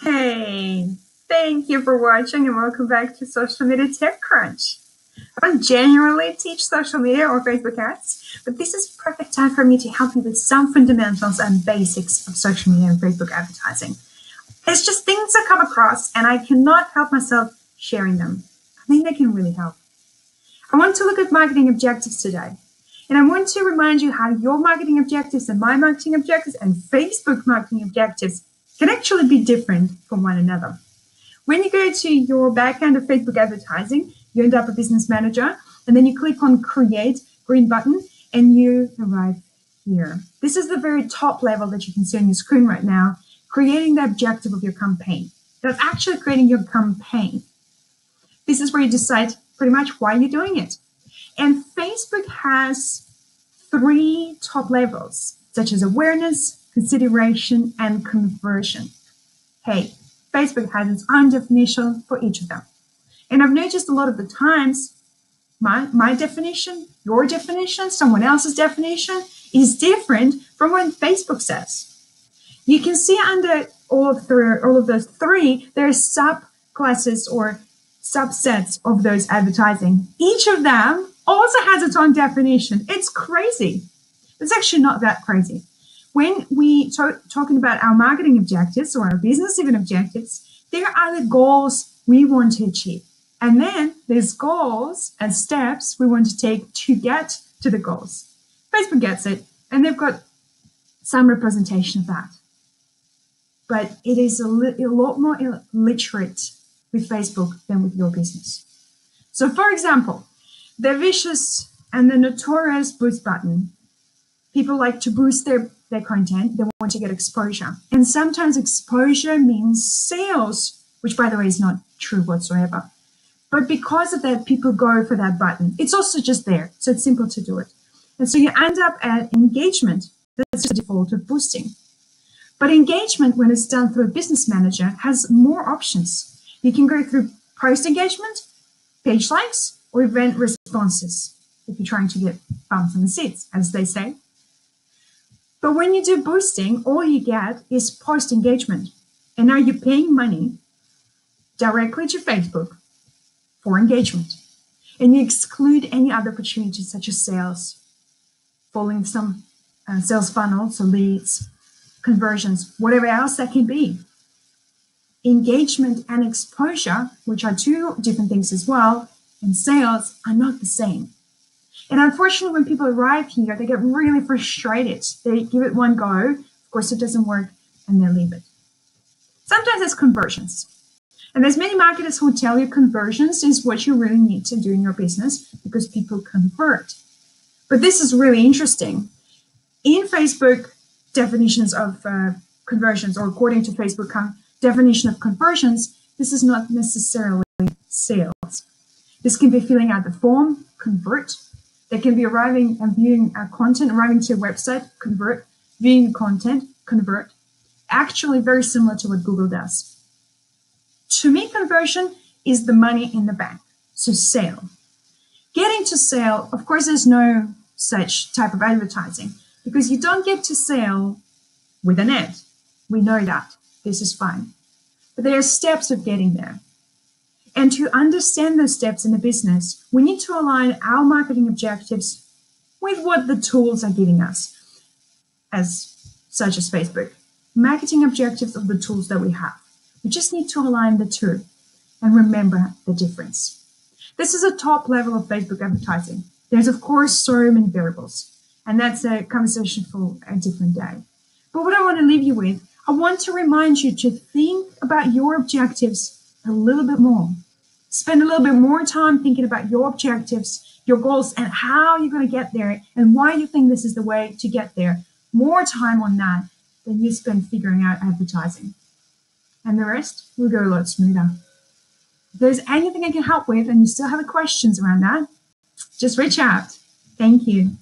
Hey, thank you for watching and welcome back to Social Media Tech Crunch. I don't generally teach social media or Facebook ads, but this is a perfect time for me to help you with some fundamentals and basics of social media and Facebook advertising. It's just things I come across and I cannot help myself sharing them. I think they can really help. I want to look at marketing objectives today. And I want to remind you how your marketing objectives and my marketing objectives and Facebook marketing objectives can actually be different from one another. When you go to your back end of Facebook advertising, you end up a business manager, and then you click on create, green button, and you arrive here. This is the very top level that you can see on your screen right now, creating the objective of your campaign. That's actually creating your campaign. This is where you decide pretty much why you're doing it. And Facebook has 3 top levels, such as awareness, consideration, and conversion. Hey, Facebook has its own definition for each of them. And I've noticed a lot of the times, my definition, your definition, someone else's definition is different from what Facebook says. You can see under all of those 3, there are subclasses or subsets of those advertising. Each of them also has its own definition. It's crazy. It's actually not that crazy. When we talking about our marketing objectives or our business even objectives, there are the goals we want to achieve. And then there's goals and steps we want to take to get to the goals. Facebook gets it, and they've got some representation of that. But it is a lot more illiterate with Facebook than with your business. So for example, the vicious and the notorious boost button. People like to boost their content. They want to get exposure. And sometimes exposure means sales, which by the way is not true whatsoever. But because of that, people go for that button. It's also just there. So it's simple to do it. And so you end up at engagement. That's the default of boosting. But engagement, when it's done through a business manager, has more options. You can go through post engagement, page likes, or event responses if you're trying to get bumps in the seats, as they say. But when you do boosting, all you get is post engagement. And now you're paying money directly to Facebook for engagement. And you exclude any other opportunities such as sales, following some sales funnels, so leads, conversions, whatever else that can be. Engagement and exposure, which are 2 different things as well, and sales are not the same. And unfortunately, when people arrive here, they get really frustrated. They give it one go. Of course, it doesn't work, and they leave it. Sometimes it's conversions. And there's many marketers who will tell you conversions is what you really need to do in your business because people convert. But this is really interesting. In Facebook definitions of conversions, or according to Facebook definition of conversions, this is not necessarily sales. This can be filling out the form, convert. They can be arriving and viewing our content, arriving to a website, convert, viewing content, convert. Actually very similar to what Google does. To me, conversion is the money in the bank, so sale. Getting to sale, of course, there's no such type of advertising because you don't get to sale with an ad. We know that. This is fine. But there are steps of getting there. And to understand those steps in the business, we need to align our marketing objectives with what the tools are giving us, such as Facebook. Marketing objectives of the tools that we have. We just need to align the 2 and remember the difference. This is a top level of Facebook advertising. There's, of course, so many variables, and that's a conversation for a different day. But what I want to leave you with, I want to remind you to think about your objectives a little bit more. Spend a little bit more time thinking about your objectives, your goals, and how you're going to get there and why you think this is the way to get there. More time on that than you spend figuring out advertising. And the rest will go a lot smoother. If there's anything I can help with and you still have questions around that, just reach out. Thank you.